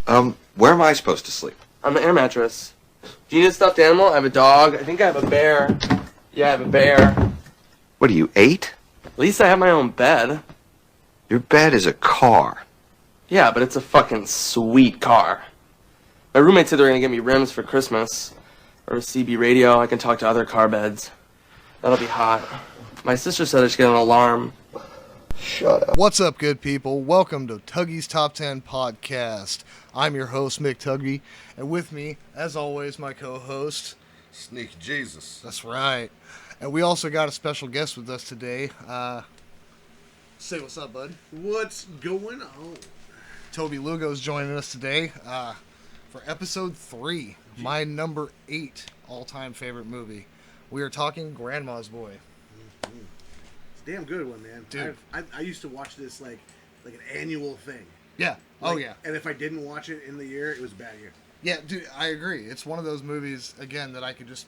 Where am I supposed to sleep? On the air mattress. Do you need a stuffed animal? I have a dog. I think I have a bear. Yeah, I have a bear. What are you, 8? At least I have my own bed. Your bed is a car. Yeah, but it's a fucking sweet car. My roommate said they're gonna get me rims for Christmas. Or a CB radio. I can talk to other car beds. That'll be hot. My sister said I should get an alarm. Shut up. What's up, good people? Welcome to Tuggy's Top 10 Podcast. I'm your host, Mick Tuggy, and with me, as always, my co-host, Sneaky Jesus. That's right. And we also got a special guest with us today. Say what's up, bud. What's going on? Toby Lugo's joining us today for episode 3, my number 8 all-time favorite movie. We are talking Grandma's Boy. Mm-hmm. It's a damn good one, man. Dude. I used to watch this like an annual thing. Yeah. Like, oh, yeah. And if I didn't watch it in the year, it was a bad year. Yeah, dude, I agree. It's one of those movies, again, that I could just...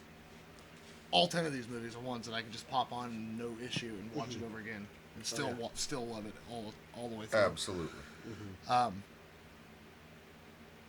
All 10 of these movies are ones that I could just pop on no issue and watch it over again. And still love it all the way through. Absolutely. Mm-hmm.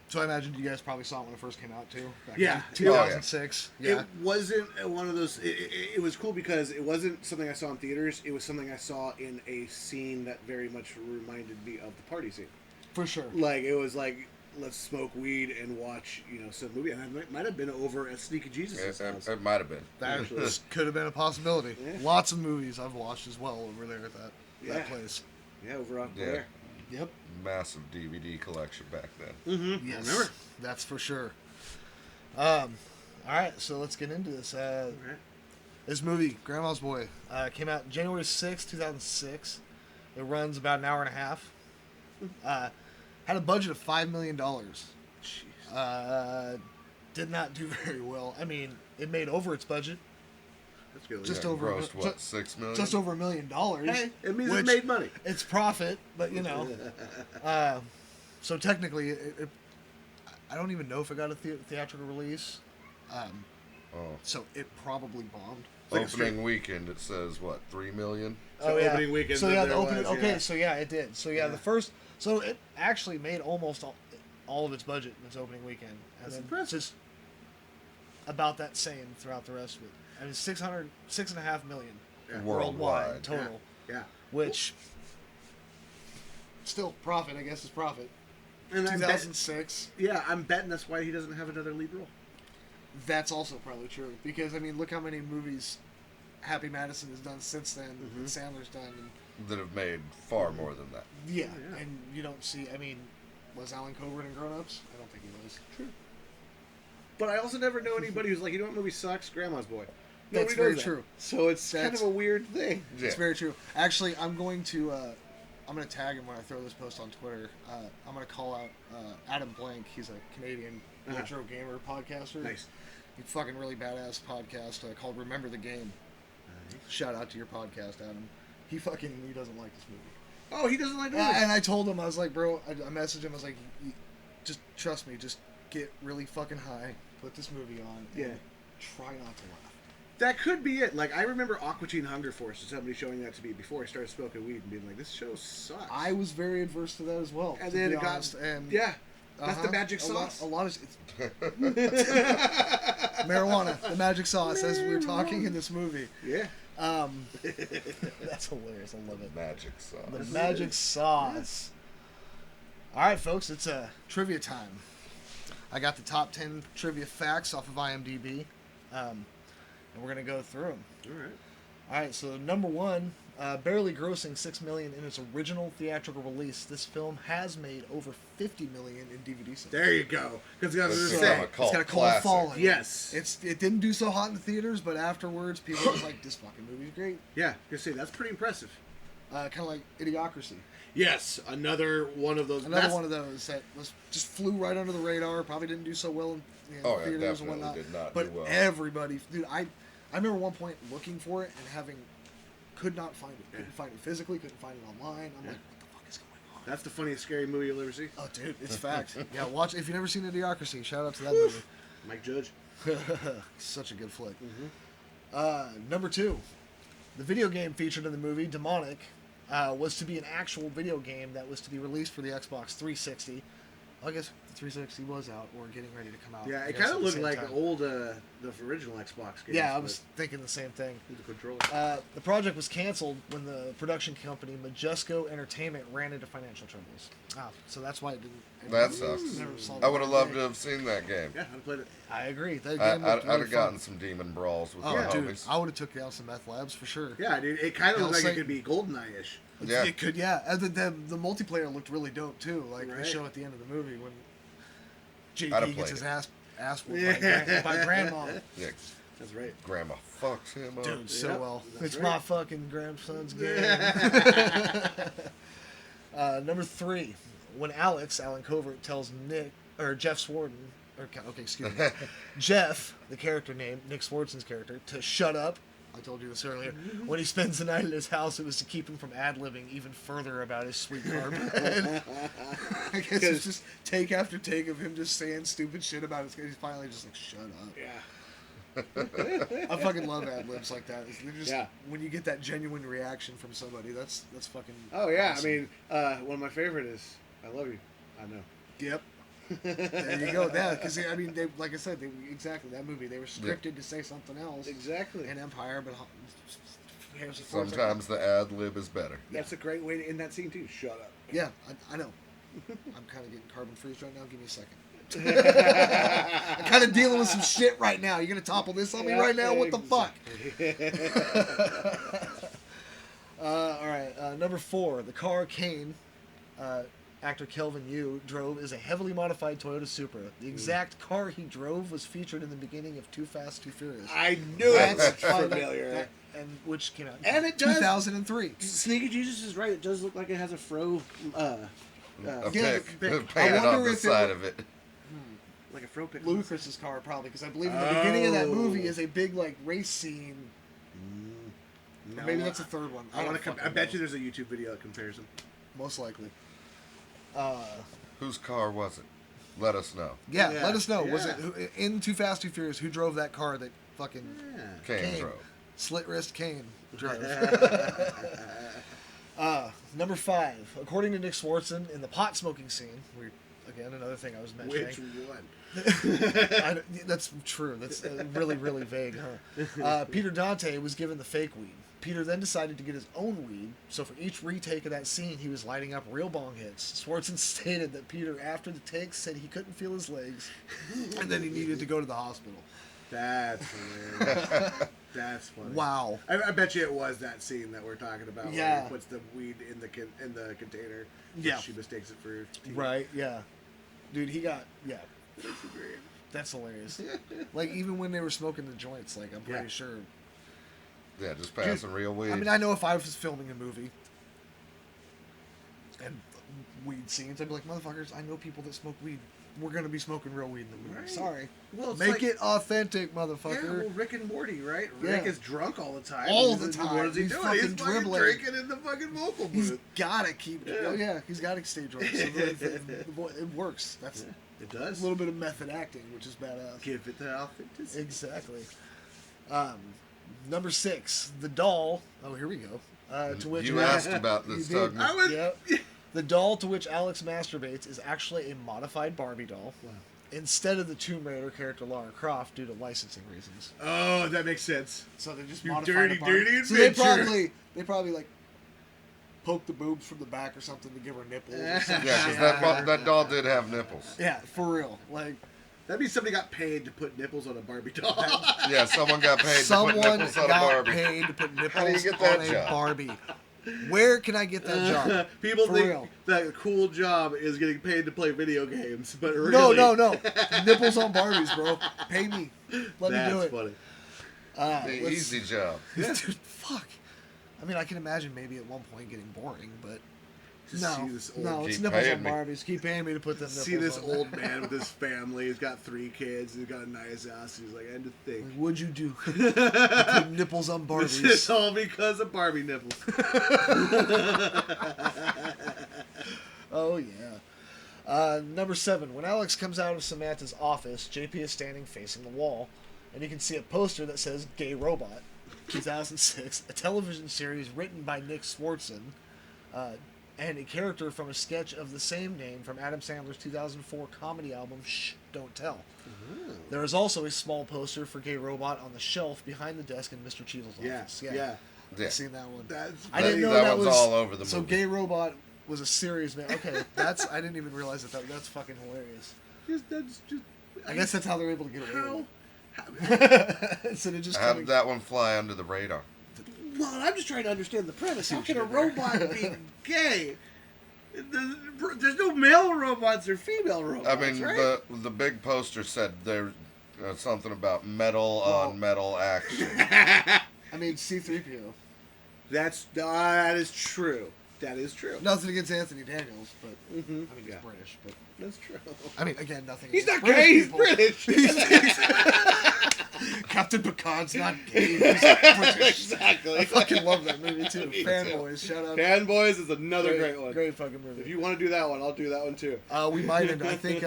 So I imagine you guys probably saw it when it first came out, too? Back Yeah. in 2006. Yeah. It wasn't one of those... It was cool because it wasn't something I saw in theaters. It was something I saw in a scene that very much reminded me of the party scene. For sure. Like, it was like, let's smoke weed and watch, some movie. And it might have been over at Sneaky Jesus' house. It might have been. That could have been a possibility. Yeah. Lots of movies I've watched as well over there at that place. Yeah, over on there. Yep. Massive DVD collection back then. Mm-hmm. Yes, I remember. that's for sure. All right, so let's get into this. This movie, Grandma's Boy, came out January 6, 2006. It runs about an hour and a half. Had a budget of $5 million. Did not do very well. I mean, it made over its budget. That's good. Just Yeah, over grossed, what, $6 million? Just over $1 million. Hey, it means it made money. It's profit, but so technically, I don't even know if it got a theatrical release. So it probably bombed. Opening weekend, it says, what, $3 million? So opening weekend. So yeah, the opening. Okay, so yeah, it did. So yeah, so it actually made almost all of its budget in its opening weekend. That's then impressive. just about that same throughout the rest of it. I mean, $6.5 million worldwide total. Yeah. Which still profit, I guess, is profit. And 2006. I'm betting that's why he doesn't have another lead role. That's also probably true because I mean, look how many movies Happy Madison has done since then, and Sandler's done, and That have made far more than that. yeah, and you don't see. I mean, was Alan Covert in Grown Ups? I don't think he was. True. But I also never know anybody who's like, you know what movie sucks? Grandma's Boy. That's Nobody very knows that. true. So it's kind of a weird thing. Yeah. It's very true. Actually, I'm going to tag him when I throw this post on Twitter. I'm going to call out Adam Blank. He's a Canadian retro gamer podcaster. Nice. He's a fucking really badass podcast called Remember the Game. Shout out to your podcast, Adam. He doesn't like this movie. Oh, he doesn't like the And I told him, I was like, bro, I messaged him, I was like, just trust me, just get really fucking high, put this movie on, and try not to laugh. That could be it. Like, I remember Aqua Teen Hunger Force and somebody showing that to me before I started smoking weed and being like, this show sucks. I was very adverse to that as well. And to then be it got... honest, and yeah. That's the magic sauce. A lot of it's marijuana, the magic sauce, as we were talking in this movie. Yeah. That's hilarious. I love it. Magic sauce. The magic sauce. All right, folks, it's trivia time. I got the top 10 trivia facts off of IMDb, and we're gonna go through them. All right. So number one. Barely grossing $6 million in its original theatrical release, this film has made over $50 million in DVD sales. There you go. Because It's got a cult following. Yes. It didn't do so hot in the theaters, but afterwards, people were like, "This fucking movie's great." Yeah, I say that's pretty impressive. Kind of like Idiocracy. Yes, another one of those. One of those that just flew right under the radar. Probably didn't do so well in theaters and whatnot. Did not but do well. Everybody, dude, I remember one point looking for it and could not find it. Couldn't find it physically. Couldn't find it online. I'm like, what the fuck is going on? That's the funniest scary movie you'll ever see. Oh, dude, it's fact. Yeah, watch. If you've never seen Idiocracy, shout out to that movie. Mike Judge. Such a good flick. Number 2, the video game featured in the movie, Demonic, was to be an actual video game that was to be released for the Xbox 360. I guess the 360 was out or getting ready to come out. Yeah, I it guess kind at of the looked same like time. old the original Xbox games. Yeah, I was thinking the same thing. with the controller. The project was canceled when the production company Majesco Entertainment ran into financial troubles. So that's why it didn't. That sucks. Never saw I would have loved the to have seen that game. Yeah, I played it. I agree. That I, game I'd, looked I'd really have gotten fun. some demon brawls with Oh, my dude, homies. I would have took down some meth labs for sure. Yeah, dude, it kind of looked like Hellsing. it could be GoldenEye-ish. Yeah. It could, yeah. And the multiplayer looked really dope too. Like the Right. show at the end of the movie when I'd have JP gets played his it. ass whooped Yeah. by grandma. Yeah, That's right. grandma fucks him up. Dude, so Yep, well. that's It's right. my fucking grandson's game. Number 3, when Alan Covert tells Jeff Swarden, excuse me, Jeff, the character name, Nick Swardson's character, to shut up. I told you this earlier. When he spends the night at his house, it was to keep him from ad-libbing even further about his sweet car bed. I guess it's just take after take of him just saying stupid shit about his. He's finally just like, shut up. Yeah. I fucking love ad-libs like that. They're just, Yeah. when you get that genuine reaction from somebody, that's fucking. Oh yeah, awesome. I mean, one of my favorite is "I love you." I know. Yep. There you go. Yeah, because I mean, they, like I said, exactly that movie. They were scripted to say something else Exactly. in Empire, but Harrison Ford's like, Sometimes the ad lib is better. That's a great way to end that scene too. Shut up. yeah, I know. I'm kind of getting carbon freeze right now. Give me a second. I'm kind of dealing with some shit right now. You're gonna topple this on me right now? What the fuck? All right, number 4, the car Kane, actor Kelvin Yu, drove is a heavily modified Toyota Supra. The exact car he drove was featured in the beginning of Too Fast, Too Furious. I knew it was why familiar. and which came out And it does- 2003. Sneaky Jesus is right. It does look like it has a fro, A Yeah, pick pick. painted I wonder on the if it side wa- of it. like a fro pick. Ludacris's car probably, because I believe in the beginning of that Oh. movie is a big like race scene. No, Or maybe that's a third one. I want to. don't I bet fucking you there's a YouTube video that compares them. know. Most likely. Whose car was it? Let us know. Yeah, Yeah, let us know. Was yeah. it in Too Fast, Too Furious? Who drove that car that fucking Yeah. Kane drove. slit wrist Kane drove? Number 5, according to Nick Swartzen, in the pot smoking scene, again another thing I was mentioning. Which one? That's true. That's really, really vague, huh? Peter Dante was given the fake weed. Peter then decided to get his own weed, so for each retake of that scene, he was lighting up real bong hits. Swartzen stated that Peter, after the takes, said he couldn't feel his legs, and then he needed to go to the hospital. That's hilarious. That's funny. Wow. I bet you it was that scene that we're talking about. Where Yeah. he puts the weed in the container. Yeah. She mistakes it for tea. Right, yeah. Dude, that's hilarious. Like, even when they were smoking the joints, like, I'm pretty Yeah. sure. Yeah, just passing real weed. I mean, I know if I was filming a movie and weed scenes, I'd be like, motherfuckers, I know people that smoke weed. We're going to be smoking real weed in the movie. Right. Sorry. Well, it's Make like- it authentic, Yeah, motherfucker. well, Rick and Morty, right? Yeah. Rick is drunk all the time. All He's- the time. What is he He's doing? fucking He's fucking dribbling. drinking in the fucking vocal He's booth. got to keep... Yeah. Oh, yeah. He's got to stay drunk. So it works. That's It a does. little bit of method acting, which is badass. Give it the authenticity. Exactly. Number 6, the doll. Oh, here we go. To which You asked about You this, did. Tuggy. I would. Yep. The doll to which Alex masturbates is actually a modified Barbie doll, Wow. instead of the Tomb Raider character Lara Croft due to licensing reasons. Oh, that makes sense. So they just You modified dirty, a Barbie. dirty So adventure. they probably like poke the boobs from the back or something to give her nipples. Or something. Yeah, because that doll did have nipples. Yeah, for real. Like That means somebody got paid to put nipples on a Barbie doll. Yeah, someone got paid to put someone nipples on a got Barbie. paid to put How do you nipples get that on a job? Barbie. Where can I get that job? People For think real. that a cool job is getting paid to play video games, but really, No. Nipples on Barbies, bro. Pay me. Let me do that's it. funny. The Let's- easy job. Dude, fuck. I mean, I can imagine maybe at one point getting boring, but Just no, see this old, no, it's Keep nipples paying on me. Barbies. Keep paying me to put them nipples See this on there. old man with his family. He's got 3 kids. He's got a nice house. He's like, and to think, Like, what'd you do? Put nipples on this is Barbies. all because of Barbie nipples. Oh, yeah. Number 7. When Alex comes out of Samantha's office, JP is standing facing the wall, and you can see a poster that says Gay Robot, 2006, a television series written by Nick Swartzen, and a character from a sketch of the same name from Adam Sandler's 2004 comedy album Shh, Don't Tell. There is also a small poster for Gay Robot on the shelf behind the desk in Mr. Cheadle's office. Yeah. I've seen that one. That's I didn't know that that one's was all over the So movie. Gay Robot was a serious man. Okay, I didn't even realize that's fucking hilarious. that's just. I guess that's how they're able to get away How? with it. So they just Have kinda, that one fly under the radar. Well, I'm just trying to understand the premise. How what can you a did there. robot be gay? There's no male robots or female robots, I mean, right? the big poster said there's something about metal on metal action. I mean, C-3PO. That is true. That is true. Nothing against Anthony Daniels, but I mean, he's Yeah. British. But That's true. I mean, again, nothing. He's against not gay. He's British British. Captain Picard's not gay. He's British. Exactly. I fucking love that movie too. Me too. Fanboys, shout out. Fanboys is another great one. Great fucking movie. If you want to do that one, I'll do that one too. We might end. I think.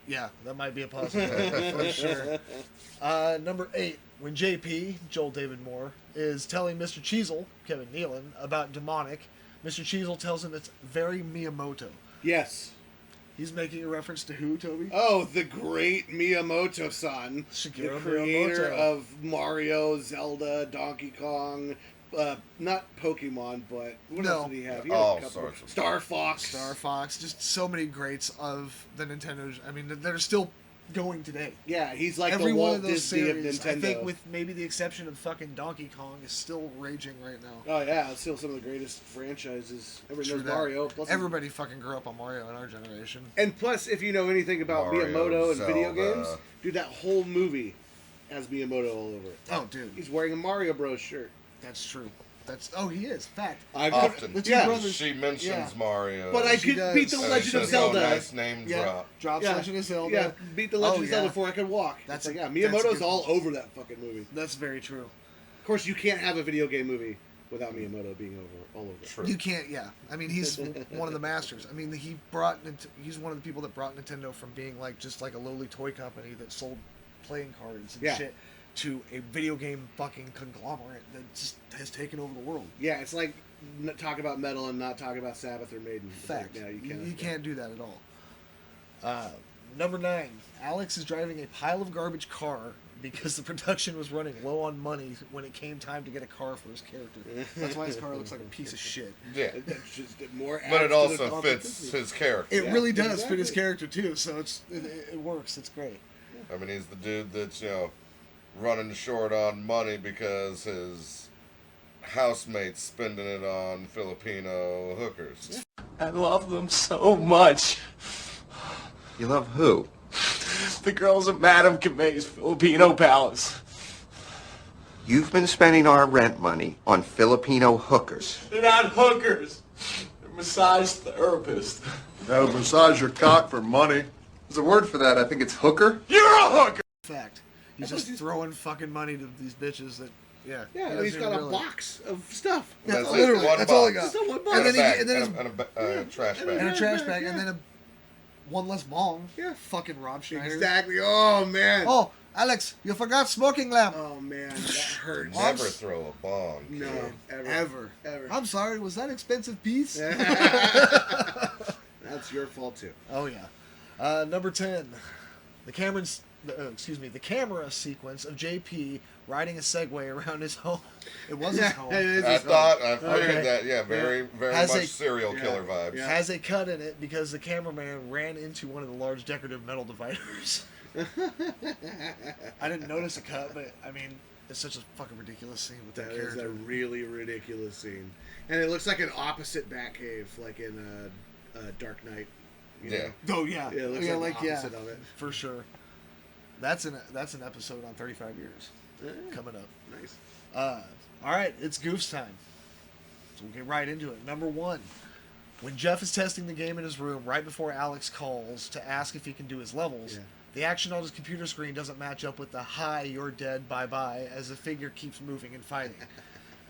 Yeah, that might be a possibility for sure. Number 8, when JP, Joel David Moore, is telling Mr. Cheezel, Kevin Nealon, about Demonic, Mr. Cheezel tells him it's very Miyamoto. Yes. He's making a reference to who, Toby? Oh, the great Miyamoto-san, Shigeru the creator Miyamoto. of Mario, Zelda, Donkey Kong, not Pokemon, but what else did he have? He had All a couple. sorts of Star Fox. Star Fox, just so many greats of the Nintendo. I mean, they're still going today. Yeah, he's like Every the one Walt of those Disney series, of Nintendo. I think with maybe the exception of fucking Donkey Kong, is still raging right now. Oh yeah, it's still some of the greatest franchises. Everybody True knows that. Mario. Plus Everybody fucking grew up on Mario in our generation. And plus, if you know anything about Mario, Miyamoto and video Zelda. games, dude, that whole movie has Miyamoto all over it. Oh, dude, He's wearing a Mario Bros. Shirt. that's true. He is. Fact. Often. The two Yeah. brothers- She mentions yeah. Mario. But I She could does. beat the And And Legend he of says, Zelda. "Oh, nice name Yeah. drop." Drops Yeah. Legend of Zelda. Yeah, beat the Legend of Zelda yeah. before I could walk. That's It's like, a- yeah, that's a Miyamoto's good all one. over that fucking movie. That's very true. Of course, you can't have a video game movie without Miyamoto being all over it. True. You can't. Yeah. I mean, he's one of the masters. I mean, he's one of the people that brought Nintendo from being just like a lowly toy company that sold playing cards and Yeah. shit to a video game fucking conglomerate that just has taken over the world. Yeah, it's like talk about metal and not talk about Sabbath or Maiden. It's like, Fact. yeah, You can't do that at all. Number 9. Alex is driving a pile of garbage car because the production was running low on money when it came time to get a car for his character. That's why his car looks like a piece of shit. Yeah. That's just more. But adds it to also the fits authenticity. his character. It Yeah, really does fit his exactly. character too, so it works. It's great. I mean, he's the dude that's, running short on money because his housemate's spending it on Filipino hookers. I love them so much. You love who? The girls at Madame Camay's Filipino Palace. You've been spending our rent money on Filipino hookers. They're not hookers. They're massage therapists. That'll massage your cock for money. There's a word for that. I think it's hooker. You're a hooker! Fact. He's just throwing fucking money to these bitches that, yeah. Yeah, he and he's doesn't got a even realize. box of stuff. Yeah, That's it, literally, one that's all he box. got. Just one box. And then, Bag, and then and a trash bag. and a trash bag, bag, yeah. and then one less bong. Yeah. Fucking Rob Schneider. Exactly. Oh man. Oh, Alex, you forgot smoking lamp. Oh man, that hurts. Never throw a bong, kid. No, Ever. Ever. I'm sorry, was that expensive piece? That's your fault too. Oh yeah. Number 10. The camera sequence of JP riding a Segway around his home. It was his home. It is I his thought, home. I figured Okay. that, yeah, very Has much a- serial killer vibes. Yeah. Has a cut in it because the cameraman ran into one of the large decorative metal dividers. I didn't notice a cut, but I mean, it's such a fucking ridiculous scene with that That is character. a really ridiculous scene, and it looks like an opposite Batcave, like in Dark Knight. You Yeah. know? Oh yeah, Yeah, it looks like the opposite of it. for sure. That's an episode on 35 years coming up. Nice. All right, it's Goof's time. So we'll get right into it. Number 1. When Jeff is testing the game in his room right before Alex calls to ask if he can do his levels, Yeah. the action on his computer screen doesn't match up with the "hi, you're dead, bye-bye" as the figure keeps moving and fighting.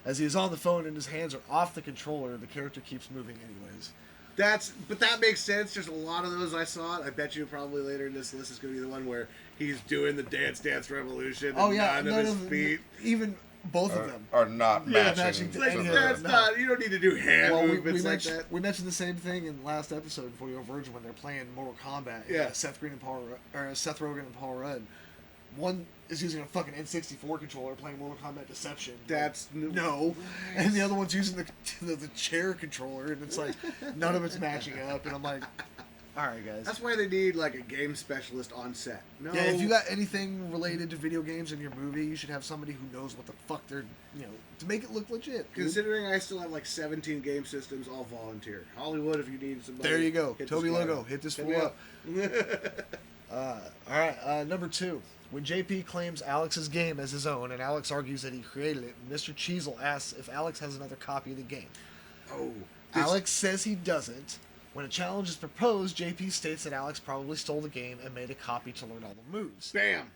As he is on the phone and his hands are off the controller, the character keeps moving anyways. But that makes sense. There's a lot of those I saw. I bet you probably later in this list is going to be the one where he's doing the Dance Dance Revolution. And none of his feet. Even Both of them. are not matching. matching to to any the- of That's No. not. You don't need to do hand Well, movements like that. we mentioned the same thing in the last episode before you Virgin when they're playing Mortal Kombat. Yeah. Seth Rogen and Paul Rudd. One is using a fucking N64 controller playing Mortal Kombat Deception. That's no, and the other one's using the chair controller, and it's like none of it's matching up. And I'm like, all right, guys. That's why they need like a game specialist on set. No, Yeah, if you got anything related to video games in your movie, you should have somebody who knows what the fuck they're, to make it look legit. dude. Considering I still have like 17 game systems, all volunteer. Hollywood, if you need somebody. There you go. hit Toby this guy Logo, up. hit this Hit fool me up. All right, number 2. When JP claims Alex's game as his own, and Alex argues that he created it, Mr. Cheezel asks if Alex has another copy of the game. Oh, Alex says he doesn't. When a challenge is proposed, JP states that Alex probably stole the game and made a copy to learn all the moves. bam.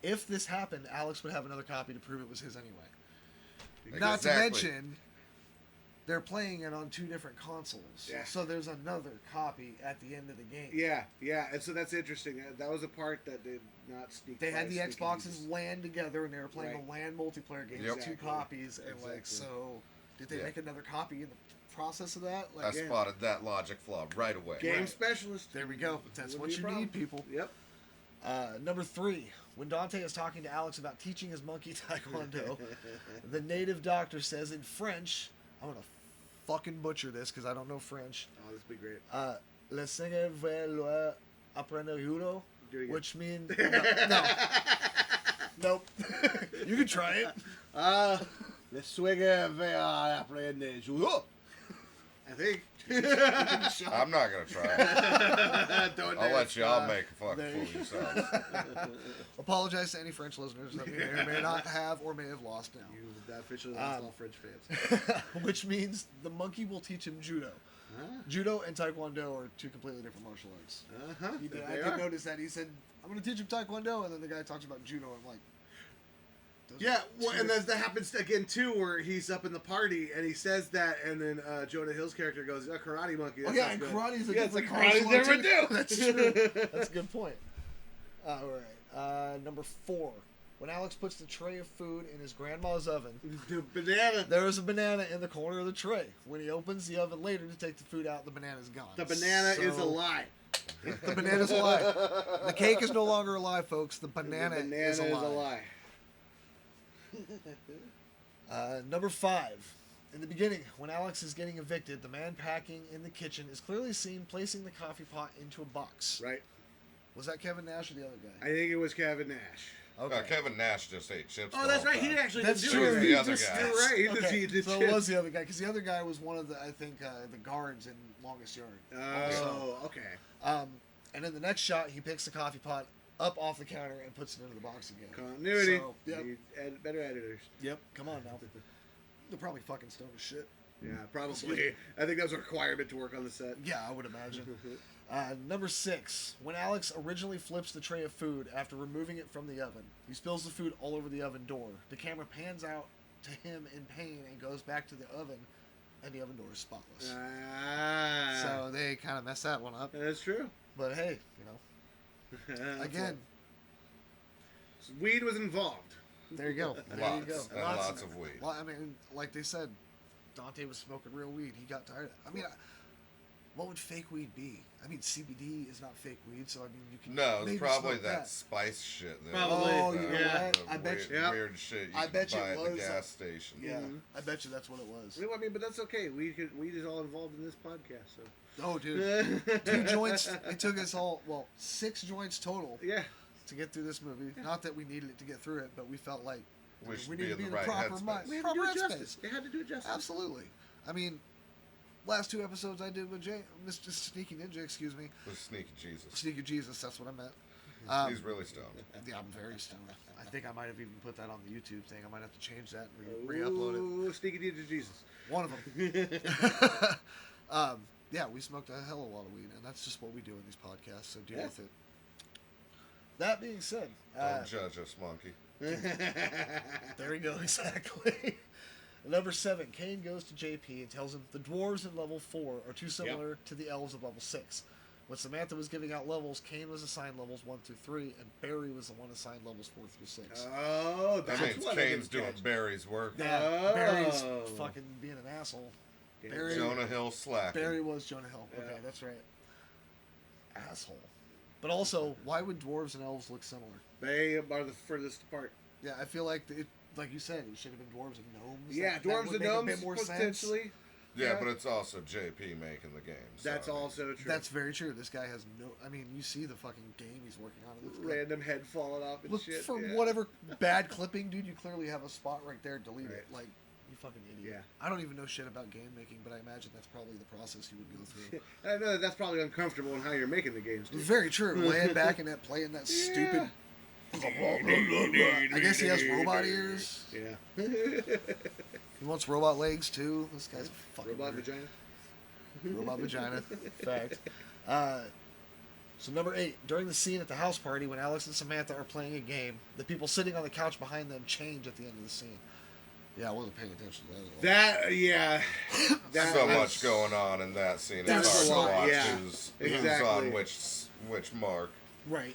If this happened, Alex would have another copy to prove it was his anyway. Exactly. Not to mention, they're playing it on 2 different consoles. Yeah. So there's another copy at the end of the game. Yeah, and so that's interesting. That was a part that did not sneak. They had the sneaky Xboxes Jesus. LAN together, and they were playing Right. a LAN multiplayer game Yep. with 2 Exactly. copies. And Exactly. so, did they Yeah. make another copy in the process of that? I spotted that logic flaw right away. Game Right. specialist. There we go. That's Wouldn't what be a you problem. need, people. Yep. Number 3, when Dante is talking to Alex about teaching his monkey taekwondo, the native doctor says in French, I'm gonna fucking butcher this because I don't know French. Oh, this would be great. Le Seigneur veut apprendre judo, Do it again. which means no. Nope. You can try it. Le swigger va apprendre judo. I think. I'm not gonna try it. Don't I'll dare let y'all stop. make a fucking There fool you of yourselves. Apologize to any French listeners that we may or may not have or may have lost now. You officially lost all French fans. Which means the monkey will teach him judo. Judo and taekwondo are 2 completely different martial arts. He did, I did notice that. He said, I'm going to teach him taekwondo, and then the guy talks about judo. I'm like, those Yeah, are well, two and that happens again too, where he's up in the party and he says that, and then Jonah Hill's character goes, "Karate monkey." Oh That yeah, sounds and good." karate is a Yeah, it's different like karate's martial art, different too. too. That's true. That's a good point. All right, number 4. When Alex puts the tray of food in his grandma's oven, The banana. there is a banana in the corner of the tray. When he opens the oven later to take the food out, the banana's gone. The banana is a So, lie. The banana's alive. The cake is no longer alive, folks. The banana, The banana is alive. Number 5. In the beginning, when Alex is getting evicted, the man packing in the kitchen is clearly seen placing the coffee pot into a box. Right. Was that Kevin Nash or the other guy? I think it was Kevin Nash. Okay. Kevin Nash just ate chips. Oh, the that's whole right. He time. actually That's did true. it. The He other just- guy. You're right. He just Okay, did so it chips. was the other guy, because the other guy was one of the, I think, the guards in Longest Yard. Oh, okay. And in the next shot, he picks the coffee pot up off the counter and puts it into the box again. Continuity. So, yep. Need better editors. Yep. Come on now. They're probably fucking stoned as shit. Yeah, probably. I think that's a requirement to work on the set. Yeah, I would imagine. Number 6. When Alex originally flips the tray of food after removing it from the oven, he spills the food all over the oven door. The camera pans out to him in pain and goes back to the oven, and the oven door is spotless. So they kind of messed that one up. That's true. But hey, again, Weed was involved. there you go. There Lots, you go. and lots of weed. Well, I mean, like they said, Dante was smoking real weed. He got tired. What would fake weed be? I mean, CBD is not fake weed, so I mean, you can. No, it's maybe probably smoke that spice shit. That Probably. Oh, you know Yeah. what? I bet weird, you. Yeah. weird shit you I can bet you buy it at the was, gas station. Yeah, I bet you that's what it was. I mean, but that's okay. Weed is all involved in this podcast, so. Oh, dude, 2 joints. It took us 6 joints total Yeah. to get through this movie. Not that we needed it to get through it, but we felt like We should we be need to in be the in right the proper headspace. mind. We had to Proper do it headspace. justice. They had to do it justice. Absolutely. I mean, last 2 episodes I did with Mr. Sneaky Ninja, excuse me. With Sneaky Jesus. Sneaky Jesus, that's what I meant. He's really stoned. Yeah, I'm very stoned. I think I might have even put that on the YouTube thing. I might have to change that and re-upload it. Ooh, sneaky deed to Jesus. One of them. Yeah, we smoked a hell of a lot of weed, and that's just what we do in these podcasts, so deal Yeah. with it. That being said, Don't judge us, monkey. there we go, exactly. Number 7, Kane goes to JP and tells him the dwarves in level 4 are too similar to the elves of level 6. When Samantha was giving out levels, Kane was assigned levels 1 through 3, and Barry was the one assigned levels 4 through 6. Oh, That that's means what I Kane's didn't doing catch. Barry's work. Yeah, Barry's Oh. fucking being an asshole. Yeah. Barry, Jonah Hill slacking. Barry was Jonah Hill. Yeah. Okay, that's right. Asshole. But also, why would dwarves and elves look similar? They are the furthest apart. Yeah, I feel like like you said, it should have been dwarves and gnomes. Yeah, That dwarves would and make a gnomes bit more sense. potentially. Yeah, Yeah. but it's also JP making the game. So, That's I mean, also true. That's very true. This guy has no. I mean, you see the fucking game he's working on. It looks good. random head falling off and Look, shit. for yeah. whatever bad clipping, dude, you clearly have a spot right there. Delete it. Right. Like, you fucking idiot. Yeah. I don't even know shit about game making, but I imagine that's probably the process you would go through. And I know that's probably uncomfortable in how you're making the games. Too. Very true. Laying back and playing that stupid. I guess he has robot ears. Yeah. He wants robot legs too. This guy's a fucking Robot weird. vagina. Robot vagina. Fact. So number 8, during the scene at the house party when Alex and Samantha are playing a game, the people sitting on the couch behind them change at the end of the scene. Yeah, I wasn't paying attention to that at all. That yeah. That so was- much going on in that scene. That's It's a hard lot, to watch yeah. who's Exactly. on which mark. Right.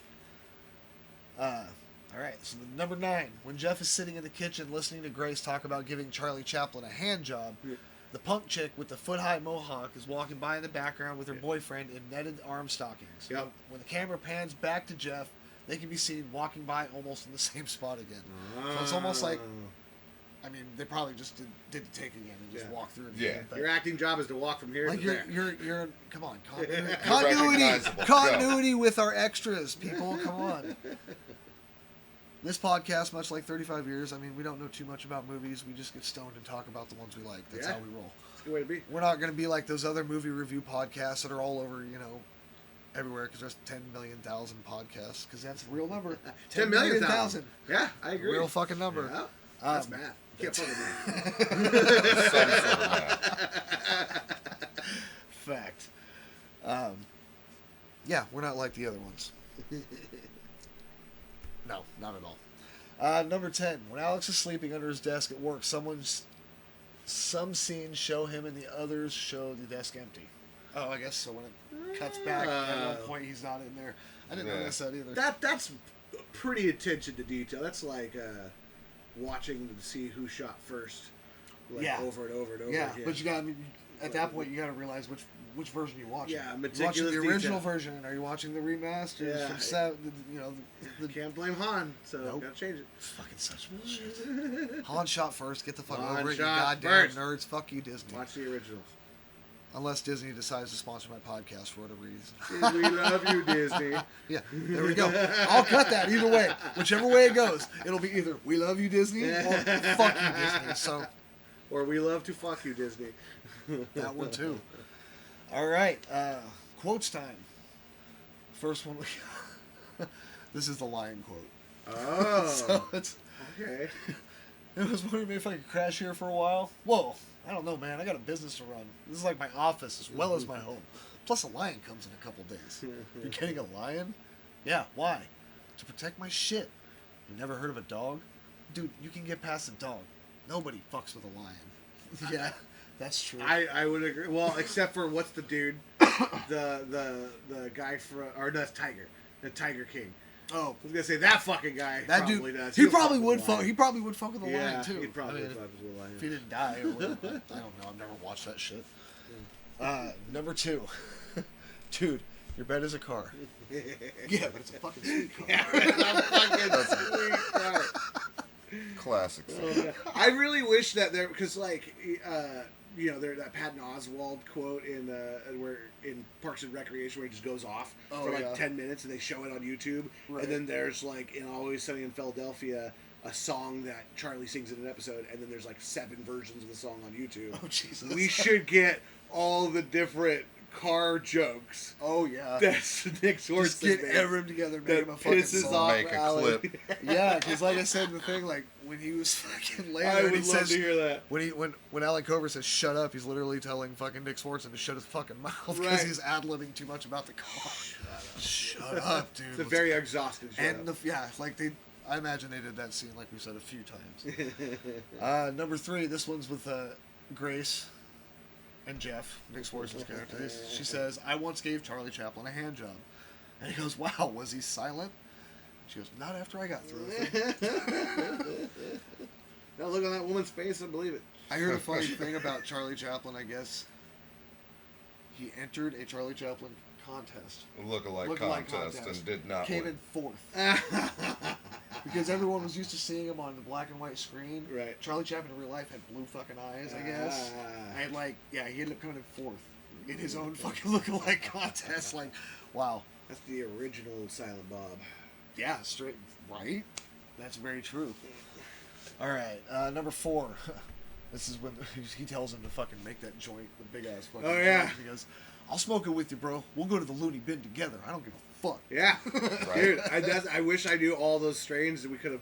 All right. So the number 9, when Jeff is sitting in the kitchen listening to Grace talk about giving Charlie Chaplin a hand job, the punk chick with the foot-high mohawk is walking by in the background with her boyfriend in netted arm stockings. Yep. When the camera pans back to Jeff, they can be seen walking by almost in the same spot again. So it's almost like, I mean, they probably just did the take again and just Yeah. walk through it Yeah. again. But Your acting job is to walk from here like to there. you're come on, Recognizable. continuity, continuity with our extras, people. Come on. This podcast, much like 35 years, I mean, we don't know too much about movies. We just get stoned and talk about the ones we like. That's Yeah. how we roll. It's a good way to be. We're not going to be like those other movie review podcasts that are all over, everywhere because there's 10 million thousand podcasts because that's a real number. 10 million thousand. Yeah, I agree. Real fucking number. Yeah. That's math. Can't fuck with math. Some sort of math. Fact. Yeah, we're not like the other ones. No, not at all. Number 10. When Alex is sleeping under his desk at work, some scenes show him and the others show the desk empty. Oh, I guess so. When it cuts back, at one point he's not in there. I didn't notice that either. That's pretty attention to detail. That's like watching to see who shot first, like Yeah. over and over and over yeah, again. but you got at that point you got to realize which version you watching. Yeah, you watching meticulous the original detail. version, are you watching the remaster? Yeah. From the Can't blame Han, so Nope. gotta change it. fucking such bullshit. Han shot first. Get the fuck Han over it, you shot goddamn first. nerds. Fuck you, Disney. Watch the originals. Unless Disney decides to sponsor my podcast for whatever reason. We love you, Disney. Yeah, there we go. I'll cut that either way. Whichever way it goes, it'll be either we love you, Disney, or fuck you, Disney. So Or we love to fuck you, Disney. that one too. All right, quotes time. First one. This is the Lion quote. Oh, So it's. okay. It was wondering if I could crash here for a while. Whoa, I don't know, man. I got a business to run. This is like my office as well as my home. Plus, a lion comes in a couple days. You're getting a lion? Yeah, why? To protect my shit. You never heard of a dog? Dude, you can get past a dog. Nobody fucks with a lion. Yeah, that's true. I would agree. Well, except for what's the dude, the guy from, or no, that's Tiger, the Tiger King. Oh, I was gonna say that fucking guy. that probably dude. does. He He'll probably fuck would with a fuck. lion. He probably would fuck with a Yeah, lion too. he'd probably I mean, fuck with a lion. if he didn't die or whatever. I don't know. I've never watched that shit. Number 2. Dude, your bed is a car. Yeah, but it's a fucking sweet car. Classic. I really wish that there, because like, there that Patton Oswalt quote in where in Parks and Recreation where he just goes off Oh, for like yeah. 10 minutes and they show it on YouTube, Right. and then there's like in Always Sunny in Philadelphia a song that Charlie sings in an episode, and then there's like 7 versions of the song on YouTube. Oh Jesus. We should get all the different car jokes. Oh yeah. That's Nick Swartz. Just get everyone together, and make that him a fucking pisses song. off Make a Alan. clip. Yeah, because like I said in the thing, like when he was fucking laying I there, would and he love says to hear that. when Alan Covert says "shut up," he's literally telling fucking Nick Swartzen to shut his fucking mouth because Right. he's ad-libbing too much about the car. Shut up, dude. It's a very exhausted show. and I imagine they did that scene like we said a few times. Number 3, this one's with Grace. and Jeff, Nick Swartz's character, she says, "I once gave Charlie Chaplin a hand job." And he goes, "Wow, was he silent?" She goes, "Not after I got through with him." Now look on that woman's face and believe it. I heard a funny thing about Charlie Chaplin, I guess. He entered a Charlie Chaplin contest. Look-alike contest and did not Came win. in 4th. Because everyone was used to seeing him on the black and white screen. Right. Charlie Chaplin in real life had blue fucking eyes, I guess. And he ended up coming in 4th in his own fucking look-alike contest. Like, wow. That's the original Silent Bob. Yeah, straight, right? That's very true. All right, number 4. This is when he tells him to fucking make that joint, the big ass fucking joint. He goes, "I'll smoke it with you, bro. We'll go to the loony bin together. I don't give a fuck." Yeah. Right. Dude, I wish I knew all those strains that we could have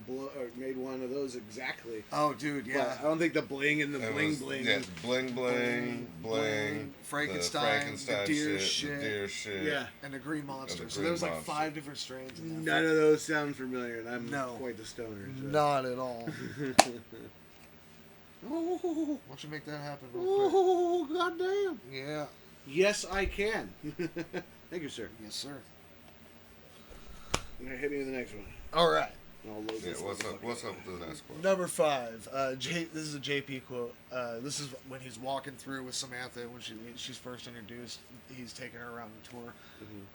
made one of those exactly. Oh, dude, yeah. But I don't think the bling and the bling bling. Yeah, bling. Frankenstein, the deer shit. Yeah. And the green monster. the So there was green like monster. 5 different strains. In that. None of those sound familiar, and I'm No. quite the stoner. So. Not at all. Why don't you make that happen real quick? Oh, goddamn. Yeah. Yes, I can. Thank you, sir. Yes, sir. Now hit me with the next one. All right. I'll load Yeah, this what's motherfucker. up with the next one? Number 5. This is a JP quote. This is when he's walking through with Samantha when she's first introduced. He's taking her around the tour.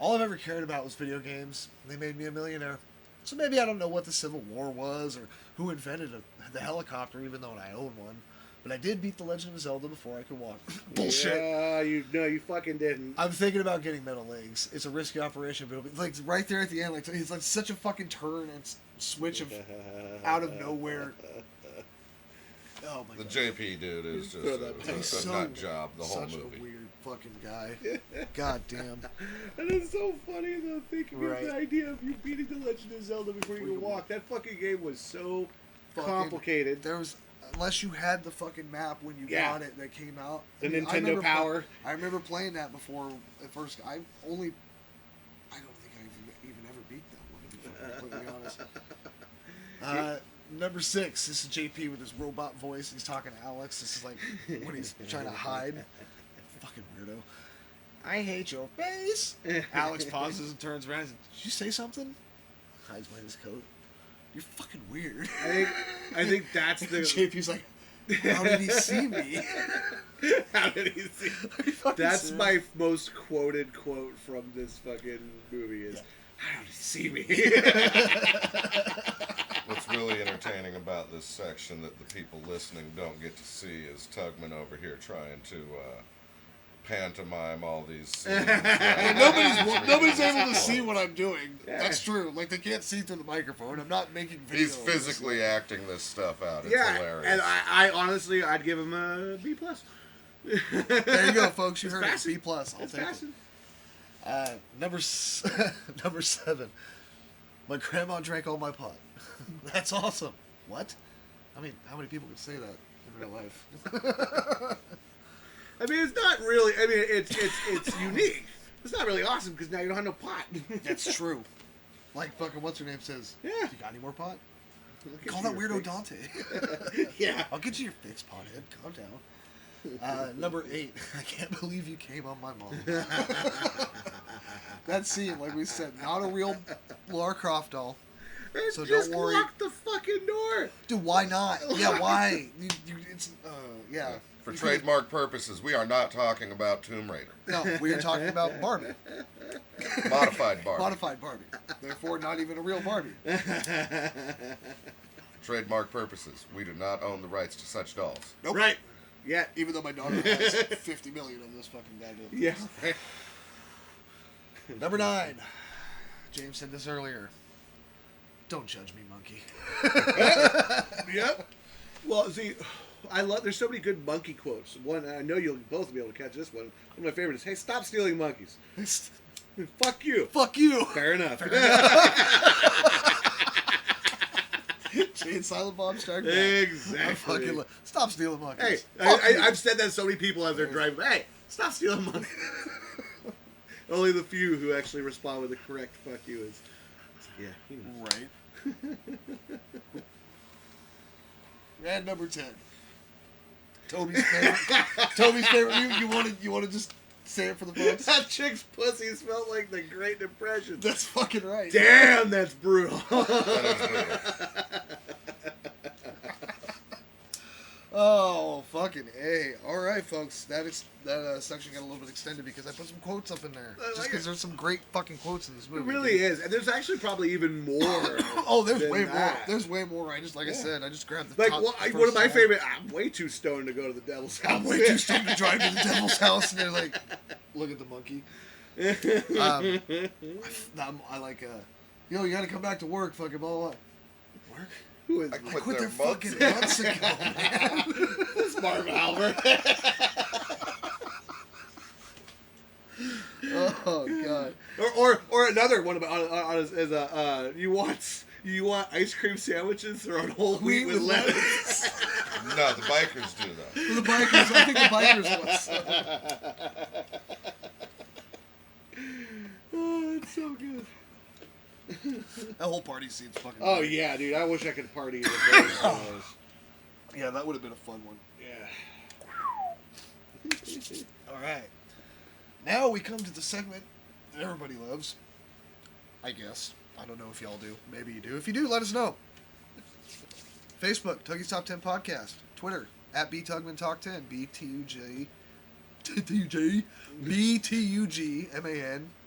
All I've ever cared about was video games. They made me a millionaire. So maybe I don't know what the Civil War was or who invented the helicopter, even though I own one. But I did beat The Legend of Zelda before I could walk. Bullshit. Yeah, you fucking didn't. I'm thinking about getting metal legs. It's a risky operation, but it'll be, like right there at the end, like it's like such a fucking turn and switch of out of nowhere. Oh my The god. JP dude is just He's a nut job the whole such movie. a weird fucking guy. God damn. And it's so funny though, thinking Right. of the idea of you beating The Legend of Zelda before you could walk. That fucking game was so complicated. There was, unless you had the fucking map when you got it that came out. The I mean, Nintendo Power. I remember playing that before at first. I don't think I've even ever beat that one, to be completely honest. Number 6, this is JP with his robot voice. He's talking to Alex. This is like when he's trying to hide. Fucking weirdo. "I hate your face." Alex pauses and turns around and says, "Did you say something?" Hides behind his coat. "You're fucking weird." I think that's the. JP's like, "How did he see me?" How did he see? That's my most quoted quote from this fucking movie is, "How did he see me?" What's really entertaining about this section that the people listening don't get to see is Tugman over here trying to pantomime all these scenes. Nobody's able to see what I'm doing. That's true. Like, they can't see through the microphone. I'm not making videos. He's physically acting this stuff out. It's Yeah, hilarious. and I honestly, I'd give him a B+. There you go, folks. You heard it. passing. B+. I'll It's take passing. it. Number 7. My grandma drank all my pot. That's awesome. What? I mean, how many people could say that in real life? I mean, it's not really. I mean, it's unique. It's not really awesome because now you don't have no pot. That's true. Like fucking what's her name says. Yeah. You got any more pot? Call that weirdo Dante. Yeah. I'll get you your fix, pothead. Calm down. Number 8. I can't believe you came on my mom. That scene, like we said, not a real Lara Croft doll. So just don't worry. lock the fucking door. Dude, why not? Yeah, why? Yeah. For trademark purposes, we are not talking about Tomb Raider. No, we are talking about Barbie. Modified Barbie. Modified Barbie. Therefore, not even a real Barbie. Trademark purposes, we do not own the rights to such dolls. Nope. Right. Yeah. Even though my daughter has 50 million of this fucking goddamn. Yeah. Number 9. James said this earlier. Don't judge me, monkey. Yep. Well, see, there's so many good monkey quotes. One, I know you'll both be able to catch this one. One of my favorites is, "Hey, stop stealing monkeys." Fuck you. Fuck you. Fair enough. Jay and Silent Bob Strike Back. Exactly. Stop stealing monkeys. Hey, I've said that to so many people as they're driving. Hey, stop stealing monkeys. Only the few who actually respond with the correct "fuck you" is. Yeah. He knows. Right. And number 10. Toby's favorite. You want to just say it for the folks? That chick's pussy smelled like the Great Depression. That's fucking right. Damn, that's brutal. Oh, fucking A. All right, folks. That section got a little bit extended because I put some quotes up in there. Just because there's some great fucking quotes in this It movie. really is, and there's actually probably even more. Oh, there's than way that. more. There's way more. I said, I just grabbed the Like top. one of my favorite. I'm way too stoned to go to the Devil's House. I'm way too stoned to drive to the Devil's House, and they're like, look at the monkey. I like, yo, you got to come back to work, fucking blah, blah, blah. Work? Who is I Put quit their there fucking months ago, man. this, Marv Albert? Oh god. Or another one about is you want ice cream sandwiches or on whole wheat with lettuce? No, the bikers do that. The bikers, I think the bikers was. Oh, it's so good. That whole party scene's fucking. Oh great. yeah, dude! I wish I could party with those. Yeah, that would have been a fun one. Yeah. All right. Now we come to the segment that everybody loves. I guess. I don't know if y'all do. Maybe you do. If you do, let us know. Facebook, Tuggy's Top 10 Podcast. Twitter, at BTugmanTalk10.